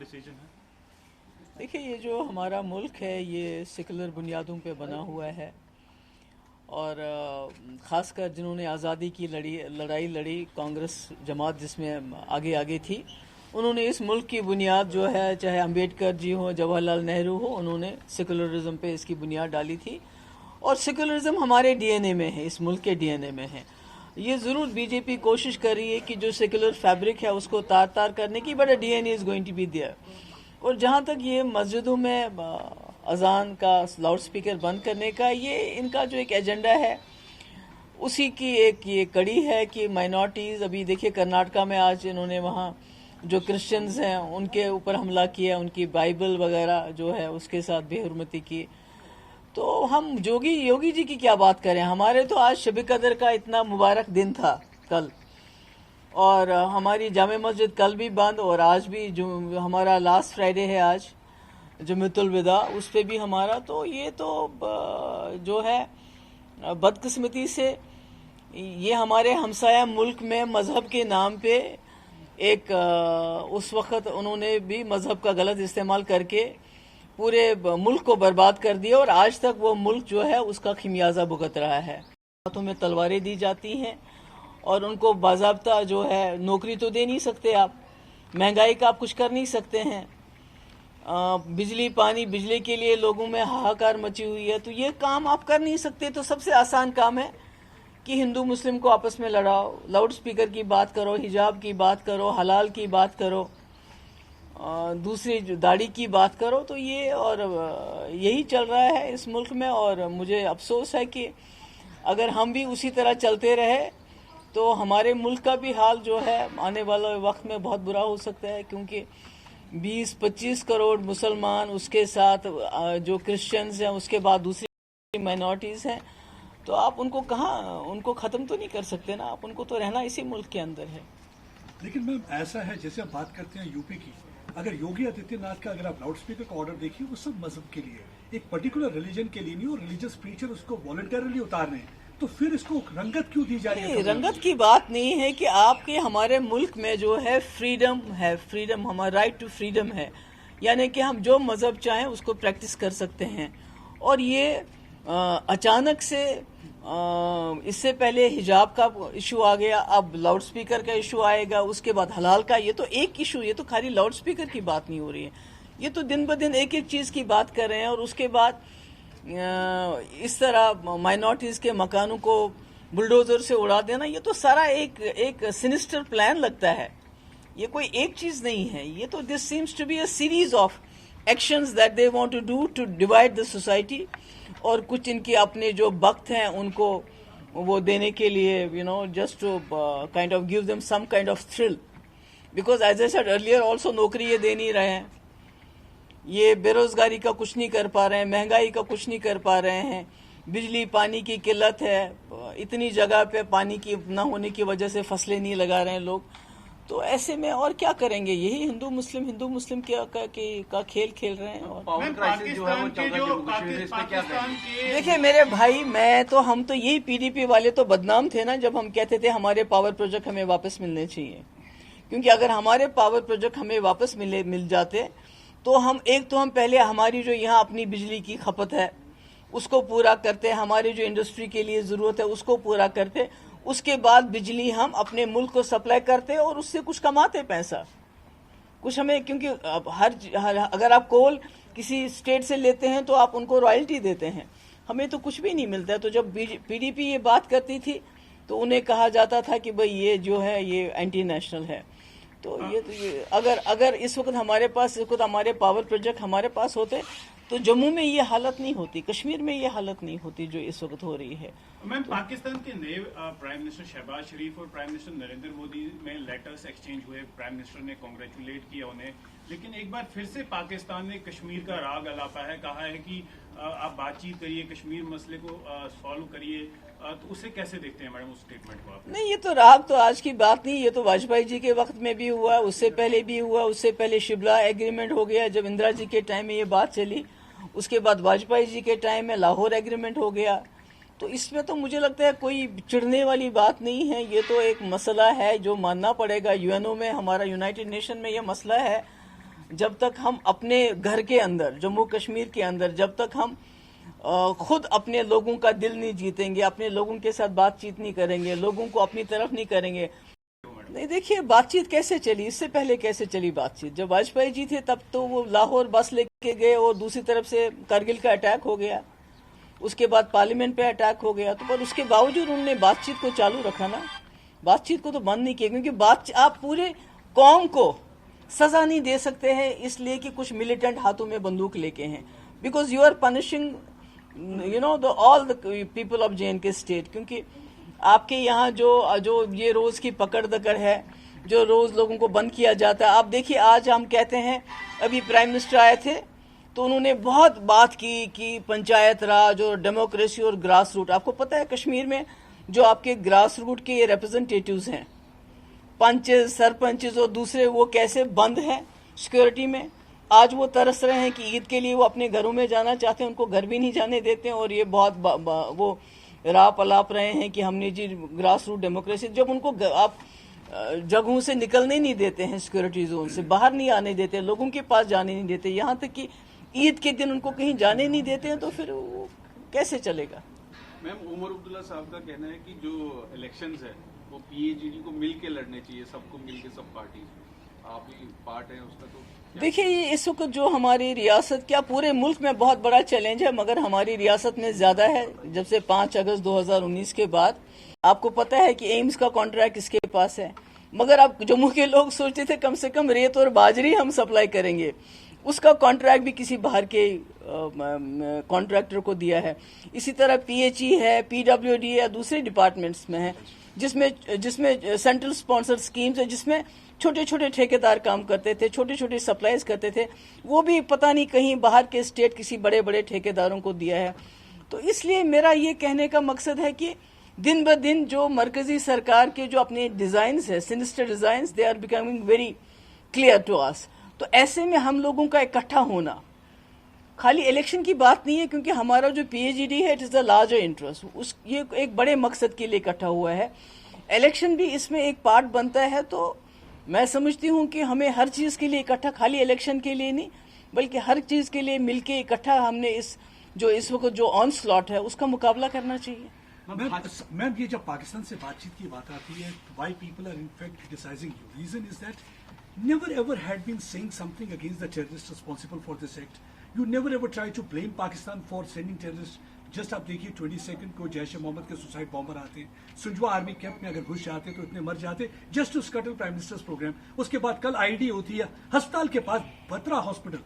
Decision है? देखिए, ये जो हमारा मुल्क है ये सेकुलर बुनियादों पे बना हुआ है और ख़ासकर जिन्होंने आज़ादी की लड़ाई लड़ी, कांग्रेस जमात जिसमें आगे आगे थी, उन्होंने इस मुल्क की बुनियाद जो है, चाहे अंबेडकर जी हो, जवाहरलाल नेहरू हो, उन्होंने सेकुलरिज्म पे इसकी बुनियाद डाली थी। और सेकुलरिज्म हमारे डीएनए में है, इस मुल्क के डीएनए में है। ये ज़रूर बीजेपी कोशिश कर रही है कि जो सेकुलर फैब्रिक है उसको तार तार करने की, but DNA is going to be there. और जहाँ तक ये मस्जिदों में अजान का लाउड स्पीकर बंद करने का, ये इनका जो एक एजेंडा है उसी की एक ये कड़ी है कि माइनॉरिटीज़, अभी देखिए कर्नाटका में आज इन्होंने वहाँ जो क्रिश्चियंस हैं उनके ऊपर हमला किया, उनकी बाइबल वगैरह जो है उसके साथ बेहुरमती की। तो हम योगी जी की क्या बात करें, हमारे तो आज शब कदर का इतना मुबारक दिन था कल, और हमारी जामे मस्जिद कल भी बंद, और आज भी जो हमारा लास्ट फ्राइडे है आज जुम्मतुल विदा, उस पे भी हमारा, तो ये तो जो है बदकिस्मती से ये हमारे हमसाया मुल्क में मज़हब के नाम पे एक उस वक़्त उन्होंने भी मज़हब का गलत इस्तेमाल करके पूरे मुल्क को बर्बाद कर दिया, और आज तक वो मुल्क जो है उसका खिमियाजा भुगत रहा है। हाथों में तलवारें दी जाती हैं और उनको बाज़ाब्ता जो है नौकरी तो दे नहीं सकते आप, महंगाई का आप कुछ कर नहीं सकते हैं, बिजली पानी, बिजली के लिए लोगों में हाहाकार मची हुई है, तो ये काम आप कर नहीं सकते। तो सबसे आसान काम है कि हिंदू मुस्लिम को आपस में लड़ाओ, लाउड स्पीकर की बात करो, हिजाब की बात करो, हलाल की बात करो, दूसरी दाढ़ी की बात करो। तो ये और यही चल रहा है इस मुल्क में, और मुझे अफसोस है कि अगर हम भी उसी तरह चलते रहे तो हमारे मुल्क का भी हाल जो है आने वाले वक्त में बहुत बुरा हो सकता है, क्योंकि 20-25 करोड़ मुसलमान, उसके साथ जो क्रिश्चियंस हैं, उसके बाद दूसरी माइनॉरिटीज़ हैं, तो आप उनको उनको ख़त्म तो नहीं कर सकते ना, आप उनको तो रहना इसी मुल्क के अंदर है। लेकिन मैम ऐसा है, जैसे आप बात करते हैं यूपी की, अगर योगी आदित्यनाथ का अगर आप लाउड स्पीकर का ऑर्डर देखिए, वो सब मजहब के लिए, एक पर्टिकुलर रिलीजन के लिए नहीं, और रिलीजियस प्रीचर उसको वॉलंटरली उतार रहे हैं, तो फिर इसको रंगत क्यों दी जा रही है? रंगत की बात नहीं है कि आपके हमारे मुल्क में जो है फ्रीडम है, फ्रीडम, हमारा राइट टू फ्रीडम है, यानी कि हम जो मज़हब चाहें उसको प्रैक्टिस कर सकते हैं। और ये अचानक से इससे पहले हिजाब का इशू आ गया, अब लाउड स्पीकर का इशू आएगा, उसके बाद हलाल का। ये तो एक इशू, ये तो खाली लाउड स्पीकर की बात नहीं हो रही है, ये तो दिन ब दिन एक एक चीज़ की बात कर रहे हैं। और उसके बाद इस तरह माइनॉरिटीज़ के मकानों को बुलडोजर से उड़ा देना, ये तो सारा एक सिनिस्टर प्लान लगता है, ये कोई एक चीज़ नहीं है। ये तो this seems to be a series of actions that they want to do to divide the society, और कुछ इनके अपने जो वक्त हैं उनको वो देने के लिए, just to kind of give them some kind of thrill, because as I said earlier also नौकरी ये दे नहीं रहे हैं, ये बेरोजगारी का कुछ नहीं कर पा रहे हैं, महंगाई का कुछ नहीं कर पा रहे हैं, बिजली पानी की किल्लत है, इतनी जगह पे पानी की ना होने की वजह से फसलें नहीं लगा रहे हैं लोग। तो ऐसे में और क्या करेंगे, यही हिंदू मुस्लिम का खेल खेल रहे हैं। और पावर क्राइसिस जो है वो चल रहा है जम्मू कश्मीर, इस पे क्या कहेंगे? देखिए मेरे भाई, हम तो यही पीडीपी वाले तो बदनाम थे ना जब हम कहते थे हमारे पावर प्रोजेक्ट हमें वापस मिलने चाहिए, क्योंकि अगर हमारे पावर प्रोजेक्ट हमें वापस मिल जाते तो हम पहले हमारी जो यहाँ अपनी बिजली की खपत है उसको पूरा करते, हमारी जो इंडस्ट्री के लिए ज़रूरत है उसको पूरा करते, उसके बाद बिजली हम अपने मुल्क को सप्लाई करते और उससे कुछ कमाते पैसा कुछ हमें, क्योंकि अब अगर आप कोल किसी स्टेट से लेते हैं तो आप उनको रॉयल्टी देते हैं, हमें तो कुछ भी नहीं मिलता है। तो जब पीडीपी ये बात करती थी तो उन्हें कहा जाता था कि भाई ये जो है ये एंटी नेशनल है। तो ये अगर इस वक्त हमारे पावर प्रोजेक्ट हमारे पास होते तो जम्मू में ये हालत नहीं होती, कश्मीर में ये हालत नहीं होती जो इस वक्त हो रही है। मैम, पाकिस्तान के नए प्राइम मिनिस्टर शहबाज शरीफ और प्राइम मिनिस्टर नरेंद्र मोदी में लेटर्स एक्सचेंज हुए, प्राइम मिनिस्टर ने कांग्रेचुलेट किया उन्हें, लेकिन एक बार फिर से पाकिस्तान ने कश्मीर का राग अलापा है, कहा है कि आप बातचीत करिए, कश्मीर मसले को सॉल्व करिए, तो उसे कैसे देखते हैं मैडम उस स्टेटमेंट को आप? नहीं, ये तो राग तो आज की बात नहीं, ये तो वाजपेयी जी के वक्त में भी हुआ, उससे पहले भी हुआ, उससे पहले शिमला एग्रीमेंट हो गया जब इंदिरा जी के टाइम में ये बात चली, उसके बाद वाजपेयी जी के टाइम में लाहौर एग्रीमेंट हो गया। तो इसमें तो मुझे लगता है कोई चिढ़ने वाली बात नहीं है, ये तो एक मसला है जो मानना पड़ेगा। यूएनओ में, हमारा यूनाइटेड नेशन में ये मसला है جب تک ہم اپنے گھر کے اندر جموں کشمیر کے اندر جب تک ہم خود اپنے لوگوں کا دل نہیں جیتیں گے, اپنے لوگوں کے ساتھ بات چیت نہیں کریں گے, لوگوں کو اپنی طرف نہیں کریں گے. نہیں دیکھیے بات چیت کیسے چلی, اس سے پہلے کیسے چلی بات چیت. جب واجپئی جی تھے تب تو وہ لاہور بس لے کے گئے اور دوسری طرف سے کرگل کا اٹیک ہو گیا, اس کے بعد پارلیمنٹ پہ اٹیک ہو گیا. تو پر اس کے باوجود انہوں نے بات چیت کو چالو رکھا نا, بات چیت کو تو بند نہیں کیا, کیونکہ آپ پورے قوم کو سزا نہیں دے سکتے ہیں اس لیے کہ کچھ ملیٹنٹ ہاتھوں میں بندوق لے کے ہیں, because you are punishing all the people of J&K state. کیونکہ آپ کے یہاں جو یہ روز کی پکڑ دکڑ ہے, جو روز لوگوں کو بند کیا جاتا ہے. آپ دیکھیے آج ہم کہتے ہیں, ابھی پرائم منسٹر آئے تھے تو انہوں نے بہت بات کی پنچایت راج اور ڈیموکریسی اور گراس روٹ. آپ کو پتہ ہے کشمیر میں جو آپ کے گراس روٹ کے ریپرزنٹیٹیوز ہیں, پنچز, سرپنچز اور دوسرے, وہ کیسے بند ہیں سیکورٹی میں. آج وہ ترس رہے ہیں کہ عید کے لیے وہ اپنے گھروں میں جانا چاہتے ہیں, ان کو گھر بھی نہیں جانے دیتے ہیں, اور یہ بہت وہ راپ الاپ رہے ہیں کہ ہم نے جی گراس روٹ ڈیموکریسی. جب ان کو آپ جگہوں سے نکلنے نہیں دیتے ہیں, سیکورٹی زون سے باہر نہیں آنے دیتے, لوگوں کے پاس جانے نہیں دیتے, یہاں تک کہ عید کے دن ان کو کہیں جانے نہیں دیتے ہیں, تو پھر وہ کیسے چلے گا. میم عمر عبداللہ صاحب کا کہنا ہے کہ جو الیکشنز ہیں وہ PAGD کو مل کے لڑنے چاہیے, سب کو مل کے, سب پارٹی, آپ بھی پارٹ ہیں اس کا. تو دیکھیے یہ اس وقت جو ہماری ریاست, کیا پورے ملک میں بہت بڑا چیلنج ہے, مگر ہماری ریاست میں زیادہ ہے. جب سے 5 اگست 2019 کے بعد آپ کو پتہ ہے کہ ایمز کا کانٹریکٹ اس کے پاس ہے, مگر اب جموں کے لوگ سوچتے تھے کم سے کم ریت اور باجری ہم سپلائی کریں گے, اس کا کانٹریکٹ بھی کسی باہر کے کانٹریکٹر کو دیا ہے. اسی طرح PHE ہے, PWD ہے, دوسرے ڈپارٹمنٹس میں ہے جس میں سینٹرل اسپانسر اسکیمز ہیں, جس میں چھوٹے چھوٹے ٹھیکیدار کام کرتے تھے, چھوٹے چھوٹے سپلائز کرتے تھے, وہ بھی پتہ نہیں کہیں باہر کے اسٹیٹ کسی بڑے بڑے ٹھیکیداروں کو دیا ہے. تو اس لیے میرا یہ کہنے کا مقصد ہے کہ دن بہ دن جو مرکزی سرکار کے جو اپنے ڈیزائنز ہیں, sinister designs, they are becoming very clear to us. تو ایسے میں ہم لوگوں کا اکٹھا ہونا خالی الیکشن کی بات نہیں ہے, کیونکہ ہمارا جو PAGD ہے, it is the larger interest, یہ ایک بڑے مقصد کے لیے اکٹھا ہوا ہے. الیکشن بھی اس میں ایک پارٹ بنتا ہے. تو میں سمجھتی ہوں کہ ہمیں ہر چیز کے لیے اکٹھا, خالی الیکشن کے لیے نہیں بلکہ ہر چیز کے لیے مل کے اکٹھا ہم نے اس وقت جو آن سلاٹ ہے اس کا مقابلہ کرنا چاہیے. میم یہ جب پاکستان سے بات چیت کی بات آتی ہے, why people are in fact criticising you, reason is that never ever had been saying something against the terrorists responsible for this act. You never ever tried to blame Pakistan for sending terrorists. Just آپ دیکھیے 22 کو جیش محمد کے suicide bomber آتے ہیں, سنجوا army camp میں اگر گھس جاتے تو اتنے مر جاتے just to scuttle prime minister's program. اس کے بعد کل IED ہوتی ہے ہسپتال کے پاس, بترا ہاسپٹل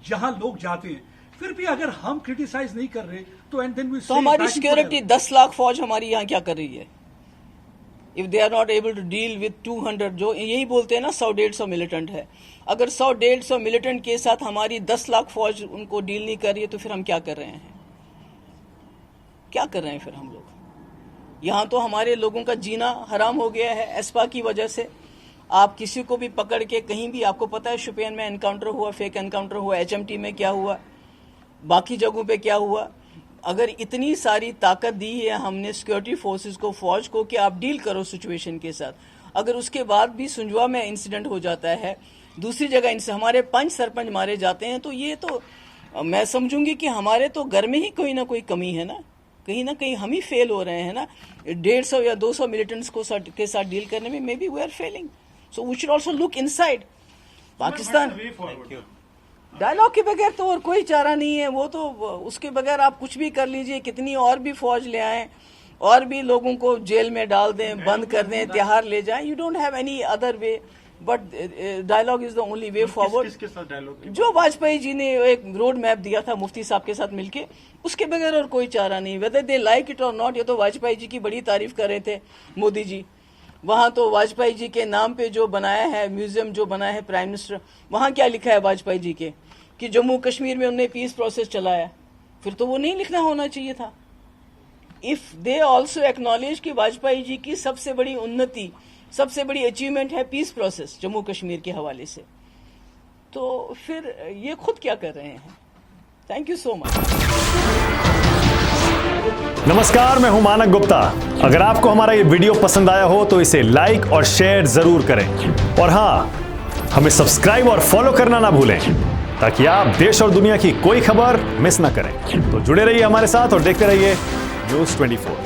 جہاں لوگ جاتے ہیں, پھر بھی اگر ہم کرٹیسائز نہیں کر رہے تو اینڈ دین وی تو ہماری سیکورٹی 10 لاکھ فوج ہماری یہاں کیا کر رہی ہے. if they are not able to deal with 200, جو یہی بولتے ہیں نا 100-150 ملیٹنٹ ہے, اگر 100-150 ملیٹنٹ کے ساتھ ہماری 10 لاکھ فوج ان کو ڈیل نہیں کر رہی ہے تو پھر ہم کیا کر رہے ہیں, کیا کر رہے ہیں پھر ہم لوگ. یہاں تو ہمارے لوگوں کا جینا حرام ہو گیا ہے ایسپا کی وجہ سے. آپ کسی کو بھی پکڑ کے کہیں بھی, آپ کو پتہ ہے شوپین میں انکاؤنٹر ہوا, فیک انکاؤنٹر ہوا, HMT میں کیا ہوا, باقی جگہوں پہ کیا ہوا. اگر اتنی ساری طاقت دی ہے ہم نے سیکورٹی فورسز کو, فوج کو, کہ آپ ڈیل کرو سچویشن کے ساتھ, اگر اس کے بعد بھی سنجوا میں انسیڈنٹ ہو جاتا ہے, دوسری جگہ ان سے ہمارے 5 سرپنچ مارے جاتے ہیں, تو یہ تو میں سمجھوں گی کہ ہمارے تو گھر میں ہی کوئی نہ کوئی کمی ہے نا, کہیں نہ کہیں ہم ہی فیل ہو رہے ہیں نا. 150 یا 200 ملیٹنٹس کے ساتھ ڈیل کرنے میں, maybe we are feeling. So we should also look inside Pakistan. Dialogue کے بغیر تو اور کوئی چارہ نہیں ہے, وہ تو اس کے بغیر آپ کچھ بھی کر لیجئے, کتنی اور بھی فوج لے آئیں, اور بھی لوگوں کو جیل میں ڈال دیں, بند کر دیں, تہار لے جائیں, you don't have any other way but dialogue is the only way forward. جو واجپئی جی نے ایک روڈ میپ دیا تھا مفتی صاحب کے ساتھ مل کے, اس کے بغیر اور کوئی چارہ نہیں. ویدر دے لائک اٹ اور ناٹ, یہ تو واجپئی جی کی بڑی تعریف کر رہے تھے مودی جی. وہاں تو واجپئی جی کے نام پہ جو بنایا ہے میوزیم, جو بنایا ہے پرائم منسٹر, وہاں کیا لکھا ہے واجپئی جی کے کہ جموں کشمیر میں انہوں نے پیس پروسیس چلایا, پھر تو وہ نہیں لکھنا ہونا چاہیے تھا. اف دے آلسو ایکنالج کہ واجپئی جی کی سب سے بڑی انتی, سب سے بڑی اچیومنٹ ہے پیس پروسیس جموں کشمیر کے حوالے سے, تو پھر یہ خود کیا کر رہے ہیں. تھینک یو سو مچ. نمسکار, میں ہوں مانک گپتا. اگر آپ کو ہمارا یہ ویڈیو پسند آیا ہو تو اسے لائک اور شیئر ضرور کریں, اور ہاں, हमें सब्सक्राइब और फॉलो करना ना भूलें ताकि आप देश और दुनिया की कोई खबर मिस ना करें। तो जुड़े रहिए हमारे साथ और देखते रहिए News 24।